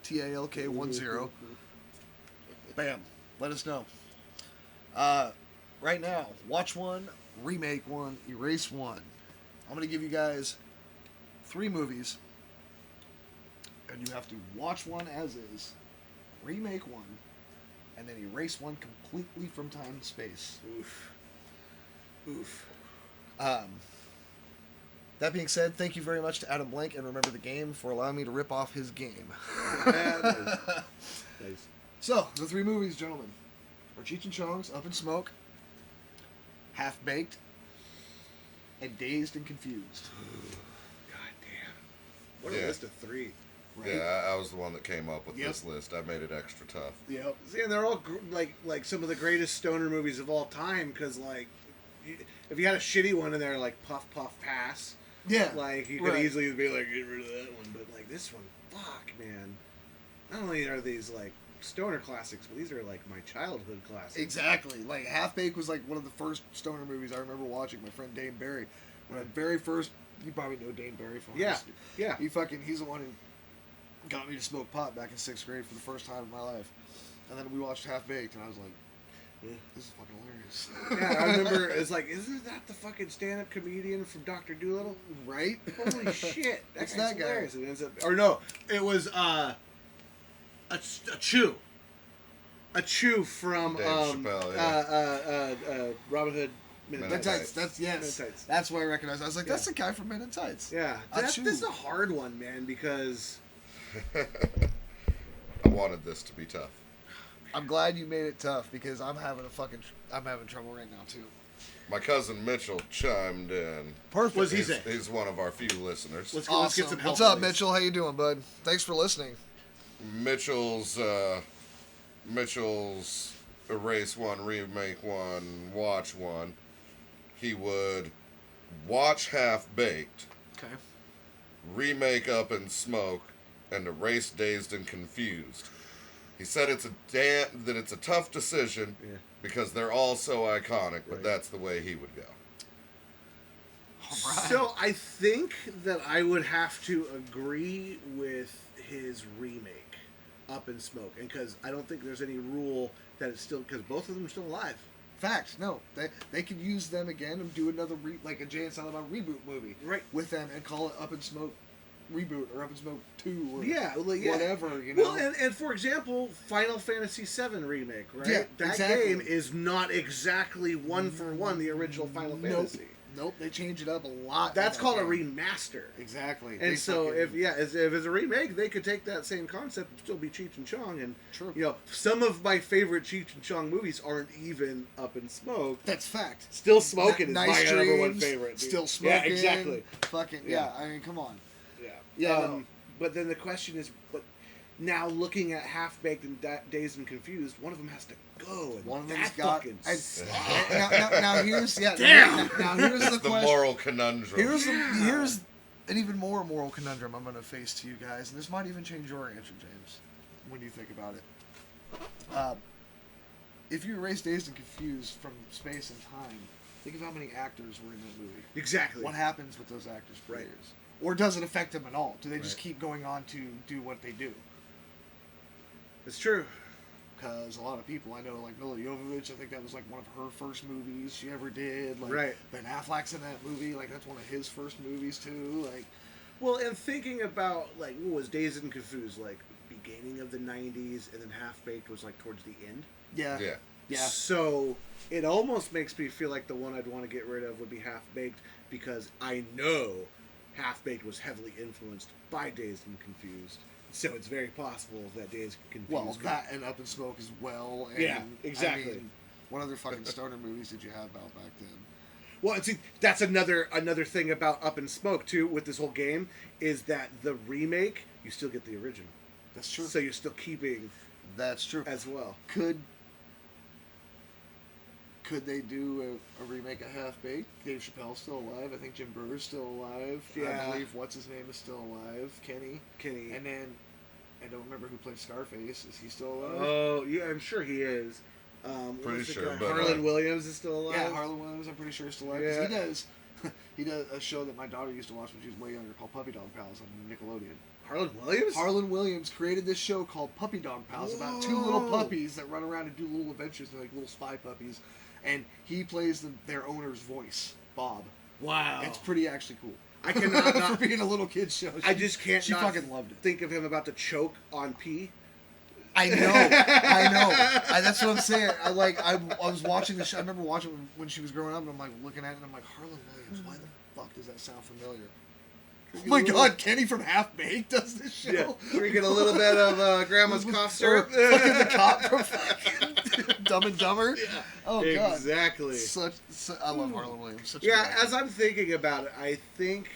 BTUGMANTALK10. Bam. Let us know. Right now, watch one, remake one, erase one. I'm going to give you guys 3 movies, and you have to watch one as is, remake one, and then erase one completely from time and space. Oof. That being said, thank you very much to Adam Blank and Remember the Game for allowing me to rip off his game. Nice. So, the 3 movies, gentlemen, are Cheech and Chong's Up in Smoke, Half Baked, and Dazed and Confused. God damn. What a Yeah. list of 3. Right? Yeah, I was the one that came up with Yep. this list. I made it extra tough. Yep. See, and they're all like some of the greatest stoner movies of all time. Because if you had a shitty one in there, like Puff Puff Pass, Yeah. like you could right. easily be like, get rid of that one. But like this one, fuck, man. Not only are these like stoner classics, but these are like my childhood classics. Exactly. Like, Half Baked was like one of the first stoner movies I remember watching. My friend Dane Barry. When I very first, you probably know Dane Barry from Yeah. Yeah. He's the one who got me to smoke pot back in 6th grade for the first time in my life. And then we watched Half Baked, and I was like, this is fucking hilarious. Yeah, I remember it's like, isn't that the fucking stand-up comedian from Dr. Dolittle? Right? Holy shit! It's guy's that guy. hilarious. It ends up, or no, it was a Chew from Dave Chappelle, Robin Hood Men in Men Men in Tights. Tights. Tights. That's, yes. Men in Tights. That's what I recognized. I was like, that's the guy from Men in Tights. Yeah, A this Chew. is a hard one, man, because I wanted this to be tough. I'm glad you made it tough because I'm having trouble right now too. My cousin Mitchell chimed in. Perfect. What's he say? He's one of our few listeners. Let's Awesome. get some help. What's up, on this. Mitchell? How you doing, bud? Thanks for listening. Mitchell's erase one, remake one, watch one. He would watch Half Baked, Okay. remake Up in Smoke, and erase Dazed and Confused. He said that it's a tough decision because they're all so iconic, but that's the way he would go. All right. So I think that I would have to agree with his remake, Up in Smoke, and because I don't think there's any rule that it's still, because both of them are still alive. Fact. No, they could use them again and do another like a Jay and Silent Bob reboot movie, Right. with them and call it Up in Smoke reboot or Up in Smoke 2 or Yeah. whatever. You know. Well, and for example, Final Fantasy VII remake, right? Yeah, that exactly. game is not exactly one for one the original Final Fantasy. Nope. They changed it up a lot. That's in that called a game. remaster. Exactly. And They so, fucking- if it's a remake, they could take that same concept and still be Cheech and Chong. And True. you know, some of my favorite Cheech and Chong movies aren't even Up in Smoke. that's fact. Still Smoking is Nice my number one Dreams, favorite. Dude. Still Smoking. Yeah, exactly. Fucking Yeah. I mean, come on. Yeah. Yeah, no. But then the question is, but now looking at Half Baked and Dazed and Confused, one of them has to go. And One of that them's got. fucking Now here's Damn! Now here's That's the the question. moral conundrum. Here's an even more moral conundrum I'm going to face to you guys, and this might even change your answer, James, when you think about it. If you erase Dazed and Confused from space and time, think of how many actors were in that movie. Exactly. What happens with those actors for Right. years? Or does it affect them at all? Do they just Right. keep going on to do what they do? It's true. Because a lot of people I know, like Mila Jovovich, I think that was like one of her first movies she ever did. Like Right. Ben Affleck's in that movie, like that's one of his first movies too. Like, Well, and thinking about, like, what was Dazed and Confused, like, beginning of the 90s, and then Half Baked was, like, towards the end. yeah, Yeah. So, it almost makes me feel like the one I'd want to get rid of would be Half Baked, because I know Half Baked was heavily influenced by Dazed and Confused. So it's very possible that Dazed and Confused... Well, that and Up in Smoke as well. And, Yeah, exactly. I mean, what other fucking stoner movies did you have out back then? Well, see, that's another thing about Up in Smoke, too, with this whole game, is that the remake, you still get the original. That's true. So you're still keeping That's true. as well. Could they do a remake of Half Baked? Dave Chappelle's still alive. I think Jim Breuer's still alive. Yeah. I believe what's his name is still alive. Kenny. Kenny. And then I don't remember who played Scarface. Is he still alive? Oh, yeah, I'm sure he is. What Pretty was the sure, guy? but, Harlan Williams is still alive. Yeah, Harlan Williams. I'm pretty sure is still alive. 'Cause Yeah. He does a show that my daughter used to watch when she was way younger called Puppy Dog Pals on Nickelodeon. Harlan Williams? Harlan Williams created this show called Puppy Dog Pals about two little puppies that run around and do little adventures. They're like little spy puppies. And he plays their owner's voice, Bob. Wow. It's pretty actually cool. I cannot For not, being a little kid's show. I just can't She not fucking loved it. think of him about to choke on pee. I know. That's what I'm saying. I was watching the show. I remember watching it when she was growing up, and I'm like looking at it, and I'm like, Harlan Williams, why the fuck does that sound familiar? Oh my god, Kenny from Half Baked does this show. Yeah. Drinking a little bit of Grandma's cough syrup. Fucking the cop from fucking Dumb and Dumber. Yeah. Oh god. Exactly. I love Harlan Williams. Such a Yeah, good actor. as I'm thinking about it, I think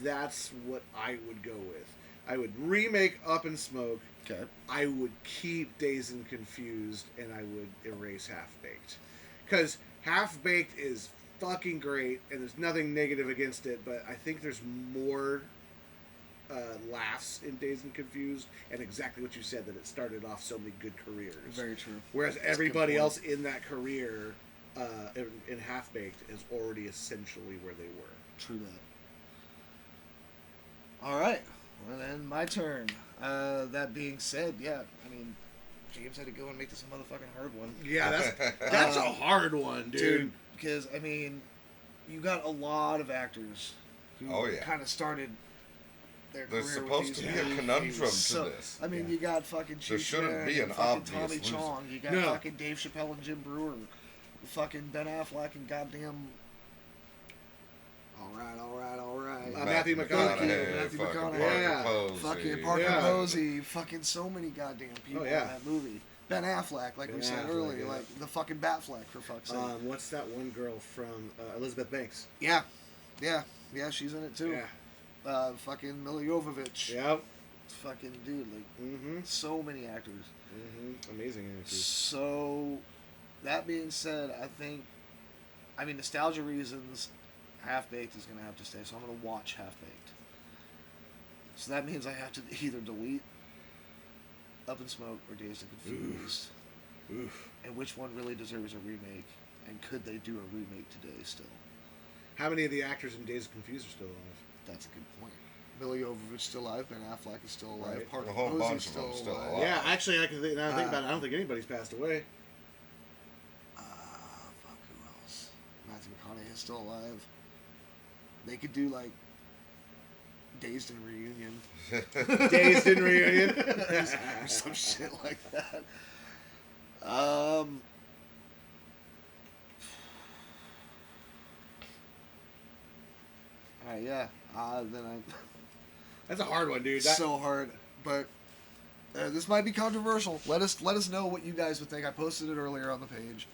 that's what I would go with. I would remake Up in Smoke. Okay. I would keep Dazed and Confused, and I would erase Half Baked. Because Half Baked is fucking great, and there's nothing negative against it, but I think there's more laughs in Dazed and Confused, and exactly what you said, that it started off so many good careers. Very true. Whereas That's a good everybody point. else in that career, in Half Baked, is already essentially where they were. True that. All right. Well, then my turn. That being said, yeah, I mean, James had to go and make this a motherfucking hard one. Yeah, that's a hard one, dude. Because, I mean, you got a lot of actors who Oh, yeah. kind of started their There's career supposed with to these be a movies. conundrum to So, this. I mean, you got fucking There Cheech shouldn't Marin be and an fucking obvious Tommy loser. Chong. You got No. fucking Dave Chappelle and Jim Breuer. Fucking Ben Affleck and goddamn... All right. Matthew McConaughey. Matthew fucking McConaughey. Parker Yeah. Posey. Fucking Parker Yeah. Posey, fucking so many goddamn people Oh, yeah. in that movie. Ben Affleck, like Ben we said Affleck, earlier, yeah. like the fucking Batfleck, for fuck's sake. What's that one girl from Elizabeth Banks? Yeah, she's in it too. Yeah. Fucking Mila Jovovich. Yep. Fucking dude, like Mm-hmm. so many actors. Mm-hmm. Amazing actors. So, that being said, I mean, nostalgia reasons, Half Baked is going to have to stay. So I'm going to watch Half Baked. So that means I have to either delete Up in Smoke or Dazed and Confused. Oof. And which one really deserves a remake? And could they do a remake today still? How many of the actors in Dazed and Confused are still alive? That's a good point. Mila Jovovich still alive. Ben Affleck is still alive. Right. Parker A whole Posey's bunch of them still alive. Yeah, actually, I can think, now I think Uh, about it. I don't think anybody's passed away. Fuck, who else? Matthew McConaughey is still alive. They could do like Dazed and Reunion. Dazed in Reunion. Or some shit like that. Alright, yeah. That's a hard one, dude. So hard, but this might be controversial. Let us know what you guys would think. I posted it earlier on the page.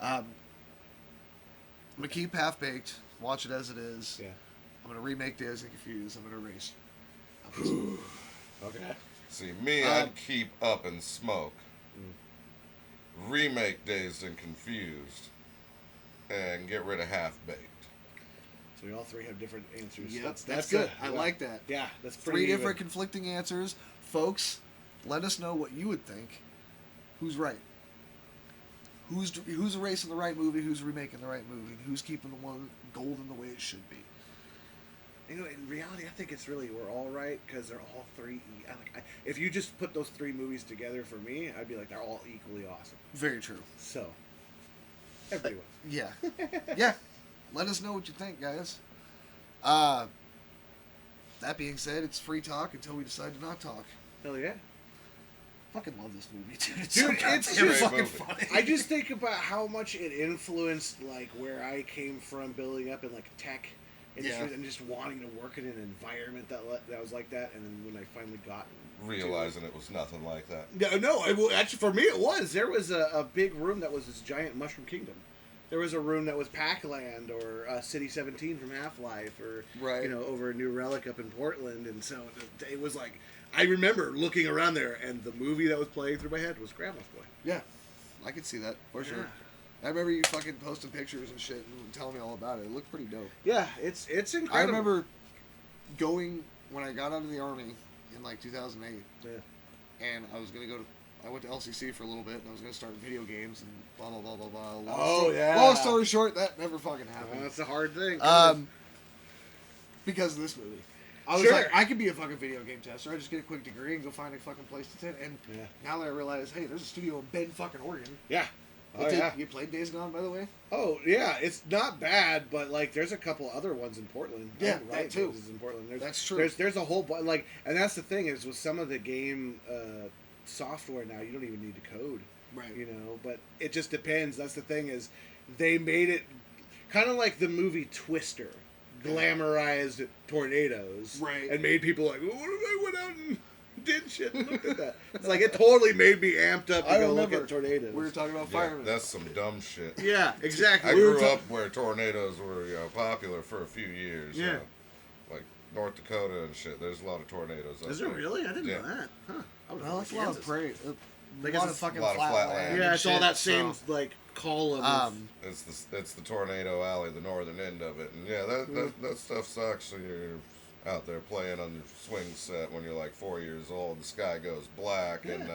I'm gonna keep Half Baked. Watch it as it is. Yeah. I'm gonna remake Dazed and Confused. I'm gonna erase. Okay. See, me, I'd keep Up and Smoke. Remake Dazed and Confused. And get rid of Half Baked. So we all three have different answers. Yep, that's good. I yeah. like that. Yeah, that's pretty Three even. different conflicting answers. Folks, let us know what you would think. Who's right? Who's erasing the right movie? Who's remaking the right movie? And who's keeping the one golden the way it should be? You know, in reality, I think it's really we're all right because they're all three. If you just put those three movies together for me, I'd be like they're all equally awesome. Very true. So, everyone. Yeah. Yeah. Let us know what you think, guys. That being said, it's free talk until we decide to not talk. Hell yeah. Fucking love this movie, dude. It's Dude, so it's goddamn just- fucking funny. I just think about how much it influenced like where I came from, building up in like tech industry, Yeah. and just wanting to work in an environment that was like that. And then when I finally got Realizing it was nothing like that. actually for me it was. There was a big room that was this giant Mushroom Kingdom. There was a room that was Pac-Land or City 17 from Half-Life, or Right. over a New Relic up in Portland, and so it was like I remember looking around there, and the movie that was playing through my head was Grandma's Boy. Yeah. I could see that, for sure. I remember you fucking posting pictures and shit and telling me all about it. It looked pretty dope. Yeah, it's incredible. I remember going, when I got out of the Army in like 2008, and I was going to I went to LCC for a little bit, and I was going to start video games and blah, blah, blah, blah, blah. Long story short, that never fucking happened. That's a hard thing. Because of this movie. I was Sure. like, I could be a fucking video game tester. I just get a quick degree and go find a fucking place to sit. And Yeah. now that I realize, hey, there's a studio in Bend, fucking Oregon. Yeah. Oh, Did- yeah. You played Days Gone, by the way? Oh, yeah. It's not bad, but, like, there's a couple other ones in Portland. Yeah, Oh, that too. Is in Portland. That's true. There's a whole bunch, like, and that's the thing is with some of the game software now, you don't even need to code. Right. But it just depends. That's the thing is they made it kind of like the movie Twister. Glamorized tornadoes. Right. And made people like, well, what if I went out and did shit and looked at that? It's like, it totally made me amped up to I go look remember at tornadoes. We were talking about Yeah, firemen. that's some dumb shit. Yeah, exactly. I We were grew ta- up where tornadoes were popular for a few years. Yeah. Like North Dakota and shit. There's a lot of tornadoes up Is there there. really? I didn't Yeah. know that. Huh. I was Well, it's a lot of prairie. Like A lot it's of fucking lot of flat flat land. land. Yeah, and it's all shit, that same, so, like, column of... It's the tornado alley, the northern end of it, and yeah, that stuff sucks. So you're out there playing on your swing set when you're like 4 years old. The sky goes black, and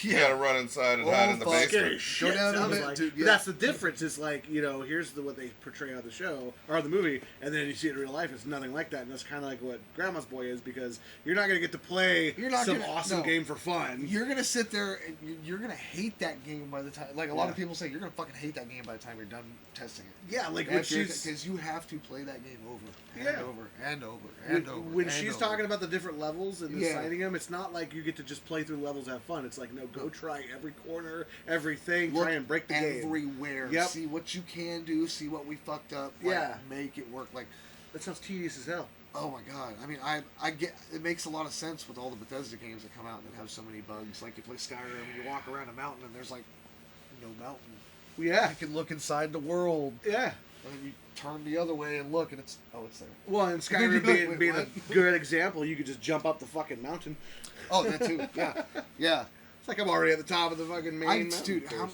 you gotta run inside and hide in the fuck. basement. Shit, down sounds a bit, like. dude, But yeah. that's the difference. Is like, here's what they portray on the show or the movie, and then you see it in real life. It's nothing like that, and that's kind of like what Grandma's Boy is, because you're not gonna get to play some awesome game for fun. You're gonna sit there and you're gonna hate that game by the time. Like a lot of people say, you're gonna fucking hate that game by the time you're done testing it. Yeah, like when she's because you have to play that game over and Yeah. over and over and over. when and she's over. talking about the different levels and Yeah. deciding them, it's not like you get to just play through levels and have fun. It's like, no, go try every corner, everything, Look try and break the game. everywhere. Yep. See what you can do. See what we fucked up. Like, Yeah. make it work. Like, That sounds tedious as hell. oh my god. I mean, I get it makes a lot of sense with all the Bethesda games that come out that have so many bugs. Like you play Skyrim and you walk around a mountain and there's like no mountain. Yeah, You can look inside the world yeah. and then you turn the other way and look and it's there. Well, and Skyrim Wait, being a what? good example, you could just jump up the fucking mountain. Oh, that too. Yeah, yeah. It's like I'm already at the top of the fucking main mountain. Dude, course.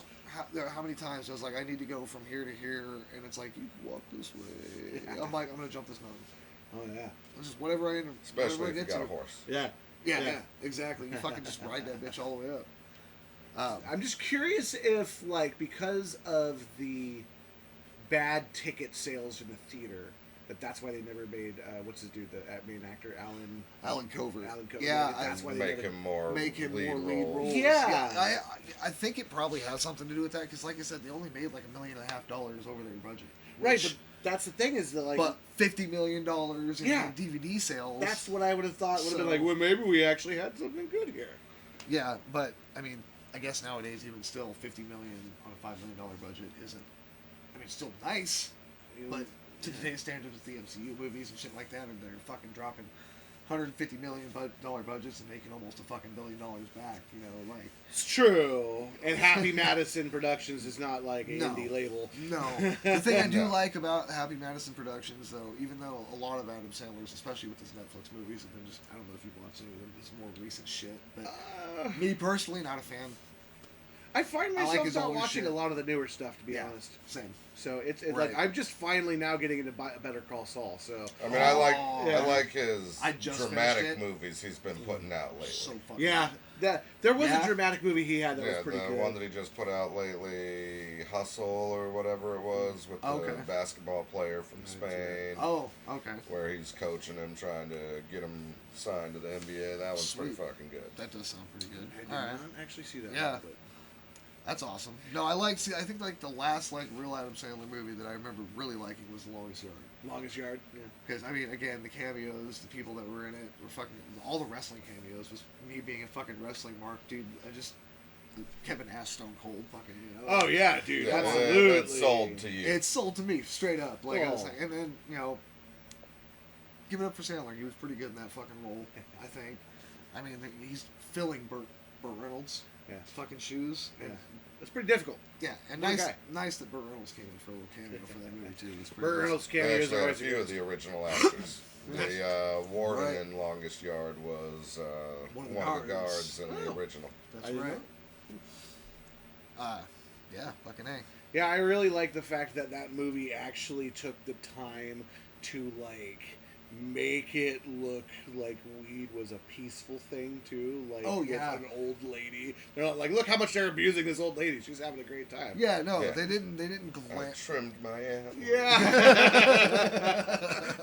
how many times I was like, I need to go from here to here, and it's like, you can walk this way. I'm like, I'm gonna jump this mountain. Oh yeah. It's just whatever I Especially whatever I if you get got to. a horse. Yeah. Yeah, exactly. You fucking just ride that bitch all the way up. I'm just curious if, like, because of the bad ticket sales in the theater, that's why they never made what's his dude, the main actor, Alan Covert. Alan Covert. Yeah, that's why they Make never, him more Make lead him more lead roles. roles. Yeah. I think it probably has something to do with that because, like I said, they only made like $1.5 million over their budget. right. which- But that's the thing is that, like, but $50 million in Yeah. DVD sales. that's what I would have thought would have been So- like, well, maybe we actually had something good here. Yeah, but I mean, I guess nowadays even still $50 million on a $5 million budget isn't. I mean, it's still nice, but to today's standards with the MCU movies and shit like that, and they're fucking dropping $150 million budgets and making almost a fucking $1 billion back. You know, like It's true. And Happy Madison Productions is not like an No. indie label. no. The thing I do like about Happy Madison Productions, though, even though a lot of Adam Sandler's, especially with his Netflix movies, have been just I don't know if you've watched any of them. It's more recent shit. But me personally, not a fan. I find I like myself his not older watching shit. a lot of the newer stuff, to be honest. Same. So it's Right. like I'm just finally now getting into Better Call Saul. So I mean, I Yeah. like his I just dramatic finished it. movies he's been putting out lately. So fucking yeah, good. there was Yeah. a dramatic movie he had that Yeah, was pretty the good. one that he just put out lately, Hustle or whatever it was, with the Okay. basketball player from Spain, Oh, okay. where he's coaching him, trying to get him signed to the NBA. That one's pretty Sweet. fucking good. That does sound pretty good. I did All right. not actually see that. Yeah. one, but That's awesome. No, I think like the last like real Adam Sandler movie that I remember really liking was The Longest Yard. Longest Yard. Yeah. Because I mean, again, the cameos, the people that were in it were fucking all the wrestling cameos. Was me being a fucking wrestling mark, dude. Kevin Ass Stone Cold, fucking you know. Oh yeah, dude. Yeah, Absolutely. it's sold to you. It's sold to me straight up, like I was Oh. saying. And then you know, give it up for Sandler. He was pretty good in that fucking role, I think. I mean, he's filling Burt Reynolds' Yeah. fucking shoes. Yeah. And, It's pretty difficult. yeah, and Good nice, guy. nice that Burt Reynolds came in for a little cameo for that movie too. It's pretty Burt awesome. Reynolds They cameos actually are had a always few of good. the original actors. The warden Right. in Longest Yard was One one of of the the guards. guards in the Oh. original. That's I didn't right. know. Yeah, fucking A. Yeah, I really like the fact that that movie actually took the time to like make it look like weed was a peaceful thing too. Like, Oh, with yeah. an old lady. They're not like, look how much they're abusing this old lady. She's having a great time. Yeah, no, Yeah. they didn't I glance. trimmed my ass. Yeah.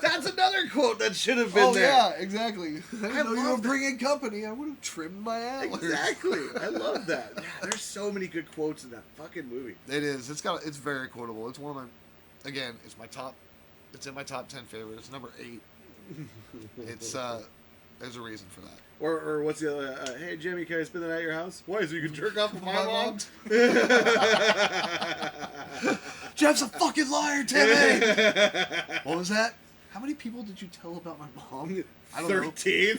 That's another quote that should have been Oh there. yeah, exactly. I didn't know you were love that. bringing company. I would have trimmed my antlers. Exactly. I love that. Yeah, there's so many good quotes in that fucking movie. It is. It's very quotable. It's one of my, again, it's my top. It's in my top 10 favorites. It's number 8. It's there's a reason for that. Or what's the other? Hey Jimmy, can I spend the night at your house? Why? So you can jerk off with my mom? Jeff's a fucking liar, Timmy. What was that? How many people did you tell about my mom? I don't know. 13.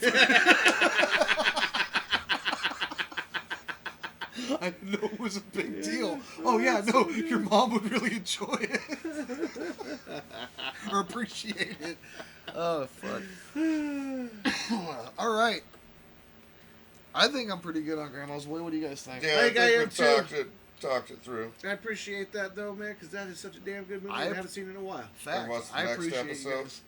I didn't know it was a big deal. Oh yeah, no, your mom would really enjoy it or appreciate it. Oh fuck. All right. I think I'm pretty good on Grandma's Boy. What do you guys think? Yeah, I I think I am think too. we talked it through. I appreciate that though, man, because that is such a damn good movie. I I haven't seen it in a while. Fact. And what's the I next appreciate you episode? guys.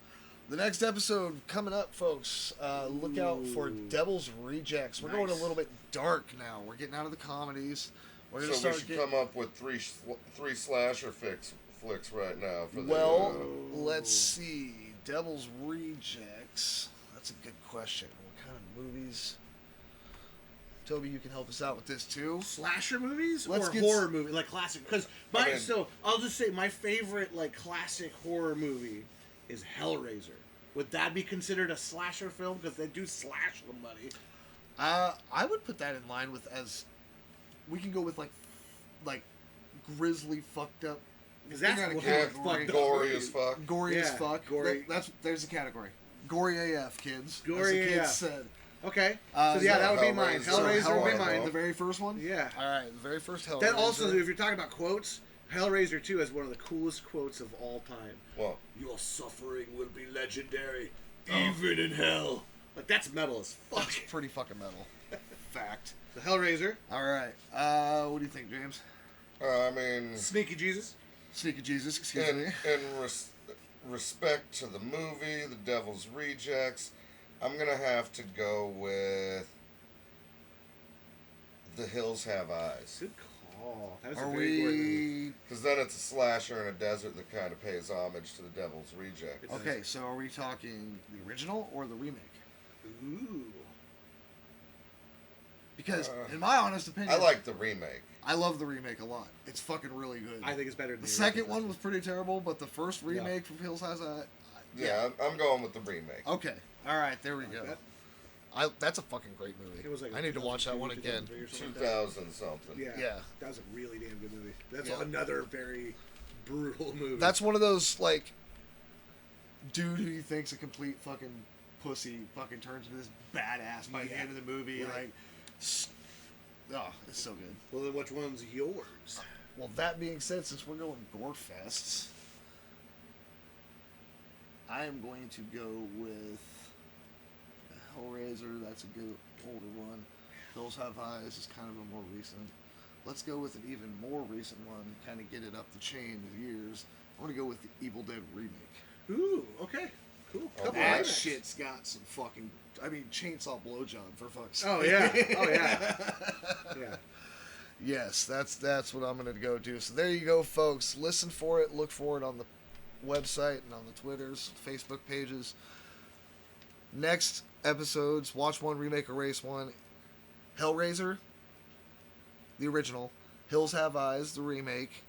The next episode coming up, folks. Look out for Devil's Rejects. We're going a Nice. little bit dark now. We're getting out of the comedies. We're gonna So we start should getting. come up with three slasher flicks right now for the. Well, let's see. Devil's Rejects. That's a good question. What kind of movies? Toby, you can help us out with this too. Slasher movies Let's or get horror movie, like classic? Because I mean- so I'll just say my favorite like classic horror movie is Hellraiser. Would that be considered a slasher film? Because they do slash somebody. I would put that in line with as we can go with like grisly fucked up. Because that's They're not a what Yeah, fucked up gory movies. as fuck. Gory as Yeah, fuck. gory. There's a category. Gory AF, kids. Gory as the kids AF. said. Okay. Uh, so yeah, so that would be mine. Hellraiser. Hellraiser would be Hellraiser. mine. The very first one. Yeah. All right, the very first Hellraiser. Then also, if you're talking about quotes, Hellraiser 2 has one of the coolest quotes of all time. Well, Your suffering will be legendary, even in hell. Like, that's metal as fuck. That's pretty fucking metal. Fact. The Hellraiser, All right. What do you think, James? I mean, Sneaky Jesus. Sneaky Jesus, excuse me. in respect to the movie, The Devil's Rejects, I'm gonna have to go with The Hills Have Eyes. Good call. That is Are a very good movie. we Because then it's a slasher in a desert that kind of pays homage to The Devil's Rejects. okay? So are we talking the original or the remake? Ooh. Because in my honest opinion, I like the remake. I love the remake a lot. It's fucking really good. I think it's better than the second one was pretty terrible, but the first remake from Hills Has a. Yeah, I'm going with the remake. Okay. All right. There we go. that. That's a fucking great movie. It was like I need to watch that one 2002, again. 2003 or something like that. 2000 something. Yeah. Yeah. That was a really damn good movie. That's Yeah. another very brutal movie. That's one of those like dude who you think's a complete fucking pussy fucking turns into this badass by the end of the movie. Right. Like, oh, it's so good. Well, then which one's yours? Well, that being said, since we're going gore fests, I am going to go with Hellraiser. That's a good older one. Hills Have Eyes is kind of a more recent. Let's go with an even more recent one, kind of get it up the chain of years. I'm going to go with the Evil Dead remake. Ooh, okay. Cool. Couple That remakes. shit's got some fucking, I mean, chainsaw blowjob for fuck's sake. Oh, yeah. Oh, yeah. Yeah. Yes, that's what I'm going to go do. So there you go, folks. Listen for it. Look for it on the website and on the Twitters, Facebook pages. Next episodes, watch one, remake, erase one. Hellraiser, the original. Hills Have Eyes, the remake.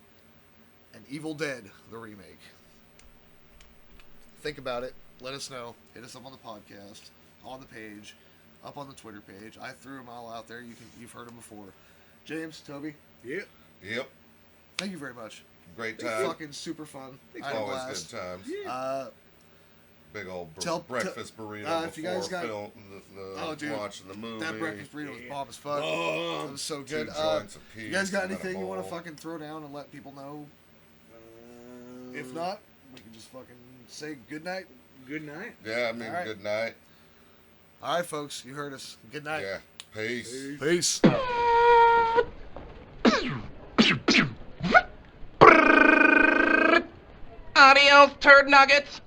And Evil Dead, the remake. Think about it. Let us know. Hit us up on the podcast, on the page, up on the Twitter page. I threw them all out there. You've heard them before. James, Toby, Yep. Yep. thank you very much. Great It's time. fucking super fun. I had a Always blast. good times. Big old breakfast burrito if you before guys got- film, Oh, dude, watching the movie. That breakfast burrito was bomb as fuck. Bomb. It was so Two good. joints of You guys got peas and anything a you want to bowl. fucking throw down and let people know? Mm. If not, we can just fucking say good night. Good night. Yeah, I mean, All right. good night. All right, folks, you heard us. Good night. Yeah. Peace. Peace. Adios, turd nuggets.